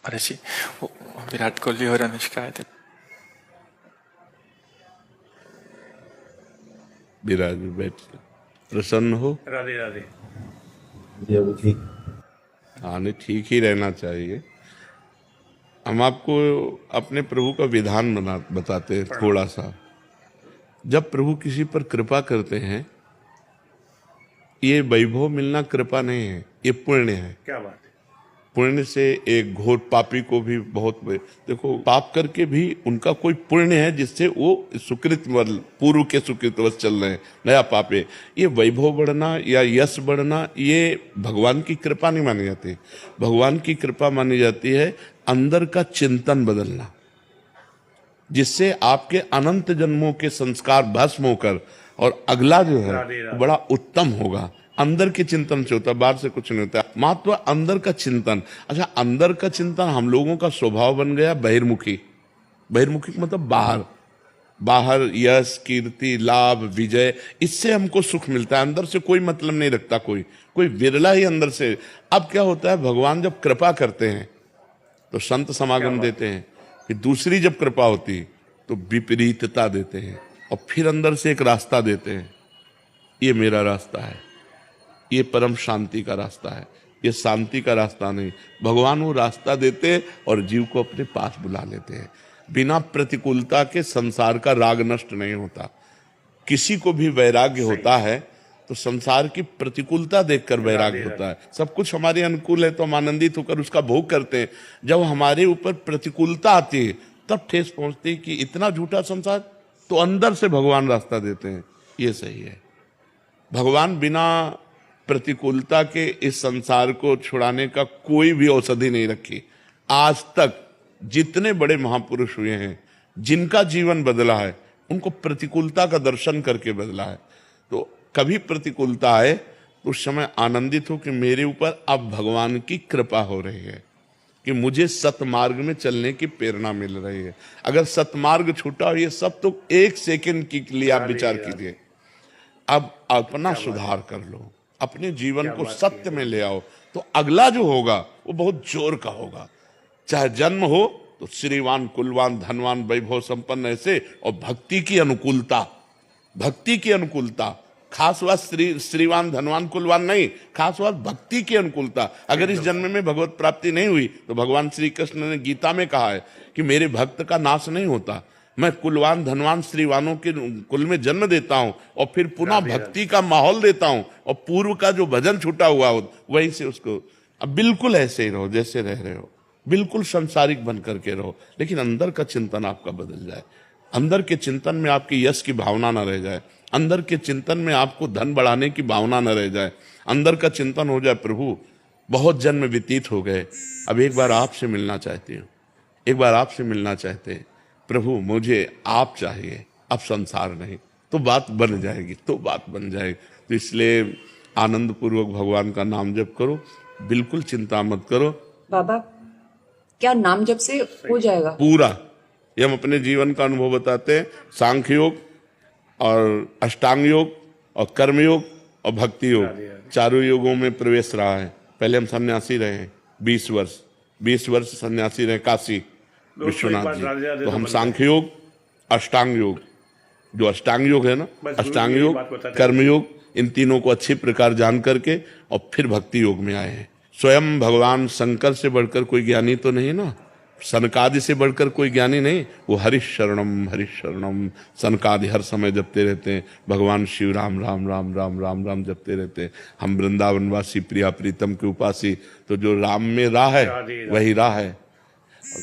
ऋषि वो विराट कोहली और अनुष्का आए थे। विराज बैठ प्रसन्न हो। राधे राधे। हाँ, नहीं, ठीक ही रहना चाहिए। हम आपको अपने प्रभु का विधान बताते हैं थोड़ा सा। जब प्रभु किसी पर कृपा करते हैं, ये वैभव मिलना कृपा नहीं है, ये पुण्य है। क्या बात है। पुण्य से एक घोर पापी को भी बहुत देखो, पाप करके भी उनका कोई पुण्य है जिससे वो सुकृत पूर्व के सुकृतवश चल रहे हैं, नया पाप है। ये वैभव बढ़ना या यश बढ़ना ये भगवान की कृपा नहीं मानी जाती। भगवान की कृपा मानी जाती है अंदर का चिंतन बदलना, जिससे आपके अनंत जन्मों के संस्कार भस्म होकर और अगला जो है बड़ा उत्तम होगा। अंदर के चिंतन से होता है, बाहर से कुछ नहीं होता। महत्व अंदर का चिंतन। अच्छा, अंदर का चिंतन हम लोगों का स्वभाव बन गया बहिर्मुखी। बहिर्मुखी मतलब बाहर यश, कीर्ति, लाभ, विजय, इससे हमको सुख मिलता है। अंदर से कोई मतलब नहीं रखता कोई विरला ही अंदर से। अब क्या होता है, भगवान जब कृपा करते हैं तो संत समागम देते हैं, फिर दूसरी जब कृपा होती तो विपरीतता देते हैं, और फिर अंदर से एक रास्ता देते हैं। ये मेरा रास्ता है, ये परम शांति का रास्ता है, ये शांति का रास्ता नहीं। भगवान वो रास्ता देते हैं और जीव को अपने पास बुला लेते हैं। बिना प्रतिकूलता के संसार का राग नष्ट नहीं होता। किसी को भी वैराग्य होता है तो संसार की प्रतिकूलता देखकर वैराग्य होता है। सब कुछ हमारे अनुकूल है तो हम आनंदित होकर उसका भोग करते हैं। जब हमारे ऊपर प्रतिकूलता आती है तब ठेस पहुंचती है कि इतना झूठा संसार, तो अंदर से भगवान रास्ता देते हैं, ये सही है। भगवान बिना प्रतिकूलता के इस संसार को छुड़ाने का कोई भी औषधि नहीं रखी। आज तक जितने बड़े महापुरुष हुए हैं, जिनका जीवन बदला है, उनको प्रतिकूलता का दर्शन करके बदला है। तो कभी प्रतिकूलता आए तो उस समय आनंदित हो कि मेरे ऊपर अब भगवान की कृपा हो रही है, कि मुझे सतमार्ग में चलने की प्रेरणा मिल रही है। अगर सतमार्ग छूटा और ये सब, तो एक सेकंड के लिए आप विचार कीजिए। अब अपना सुधार कर लो, अपने जीवन को सत्य में ले आओ, तो अगला जो होगा वो बहुत जोर का होगा। चाहे जन्म हो तो श्रीवान, कुलवान, धनवान, वैभव संपन्न ऐसे, और भक्ति की अनुकूलता। खास बात श्रीवान, धनवान, कुलवान नहीं, खास बात भक्ति की अनुकूलता। अगर इस जन्म में भगवत प्राप्ति नहीं हुई तो भगवान श्री कृष्ण ने गीता में कहा है कि मेरे भक्त का नाश नहीं होता। मैं कुलवान, धनवान, श्रीवानों के कुल में जन्म देता हूं और फिर पुनः भक्ति का माहौल देता हूं, और पूर्व का जो भजन छूटा हुआ हो वहीं से उसको। अब बिल्कुल ऐसे ही रहो जैसे रह रहे हो, बिल्कुल संसारिक बन करके रहो, लेकिन अंदर का चिंतन आपका बदल जाए। अंदर के चिंतन में आपकी यश की भावना न रह जाए, अंदर के चिंतन में आपको धन बढ़ाने की भावना न रह जाए। अंदर का चिंतन हो जाए, प्रभु बहुत जन्म व्यतीत हो गए, अब एक बार आपसे मिलना चाहती हूँ, एक बार आपसे मिलना चाहते हैं प्रभु, मुझे आप चाहिए, अब संसार नहीं। तो बात बन जाएगी, तो इसलिए आनंद पूर्वक भगवान का नाम जप करो, बिल्कुल चिंता मत करो। बाबा, क्या नाम जप से हो जाएगा पूरा? ये हम अपने जीवन का अनुभव बताते हैं। सांख्य योग और अष्टांग योग और कर्म योग और भक्ति योग, चारों योगों में प्रवेश रहा है। पहले हम सन्यासी रहे हैं 20 वर्ष सन्यासी रहे काशी विश्वनाथ जी। तो हम सांख्य योग, अष्टांग योग, जो अष्टांग योग है ना, अष्टांग योग, कर्म योग, इन तीनों को अच्छी प्रकार जान करके और फिर भक्ति योग में आए हैं। स्वयं भगवान शंकर से बढ़कर कोई ज्ञानी तो नहीं ना, सनकादि से बढ़कर कोई ज्ञानी नहीं। वो हरिश शरणम सनकादि हर समय जपते रहते हैं। भगवान शिव राम राम राम राम राम राम जपते रहते हैं। हम वृंदावनवासी प्रिया प्रीतम के उपासी, तो जो राम में राह है वही राह है,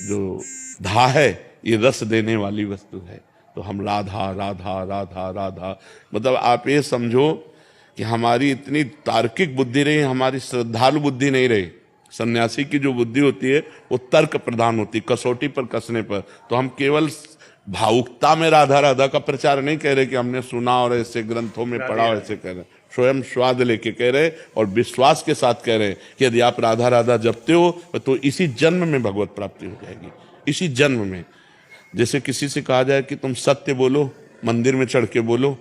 जो धा है ये रस देने वाली वस्तु है। तो हम राधा राधा राधा राधा, मतलब आप ये समझो कि हमारी इतनी तार्किक बुद्धि रही, हमारी श्रद्धालु बुद्धि नहीं रही। सन्यासी की जो बुद्धि होती है वो तर्क प्रधान होती, कसौटी पर कसने पर। तो हम केवल भावुकता में राधा राधा का प्रचार नहीं कह रहे कि हमने सुना और ऐसे ग्रंथों में पढ़ा और ऐसे कह रहे, स्वयं स्वाद लेके कह रहे और विश्वास के साथ कह रहे कि यदि आप राधा राधा जपते हो तो इसी जन्म में भगवत प्राप्ति हो जाएगी, इसी जन्म में। जैसे किसी से कहा जाए कि तुम सत्य बोलो, मंदिर में चढ़ के बोलो,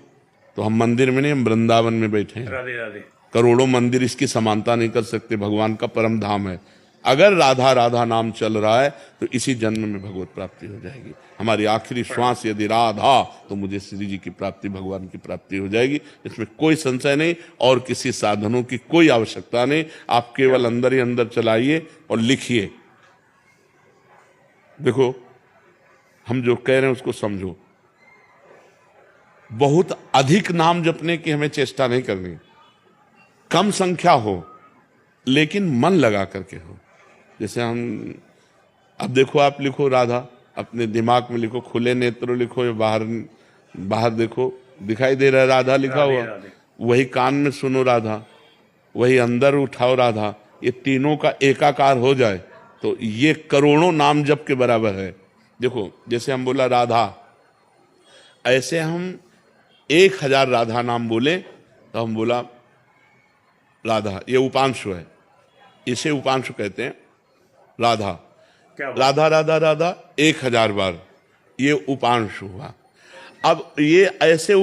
तो हम मंदिर में नहीं, हम वृंदावन में बैठे हैं। राधे राधे। करोड़ों मंदिर इसकी समानता नहीं कर सकते, भगवान का परम धाम है। अगर राधा राधा नाम चल रहा है तो इसी जन्म में भगवत प्राप्ति हो जाएगी। हमारी आखिरी श्वास यदि राधा, तो मुझे श्री जी की प्राप्ति, भगवान की प्राप्ति हो जाएगी। इसमें कोई संशय नहीं और किसी साधनों की कोई आवश्यकता नहीं। आप केवल अंदर ही अंदर चलाइए और लिखिए। देखो, हम जो कह रहे हैं उसको समझो। बहुत अधिक नाम जपने की हमें चेष्टा नहीं करनी, कम संख्या हो लेकिन मन लगा करके हो। जैसे हम, अब देखो, आप लिखो राधा, अपने दिमाग में लिखो, खुले नेत्र लिखो या बाहर देखो, दिखाई दे रहा है राधा लिखा हुआ, वही कान में सुनो राधा, वही अंदर उठाओ राधा। ये तीनों का एकाकार हो जाए तो ये करोड़ों नाम जप के बराबर है। देखो, जैसे हम बोला राधा, ऐसे हम 1000 राधा नाम बोले तो हम बोला राधा, ये उपांशु है, इसे उपांशु कहते हैं। राधा राधा राधा राधा 1000 बार, ये उपांशु हुआ। अब ये ऐसे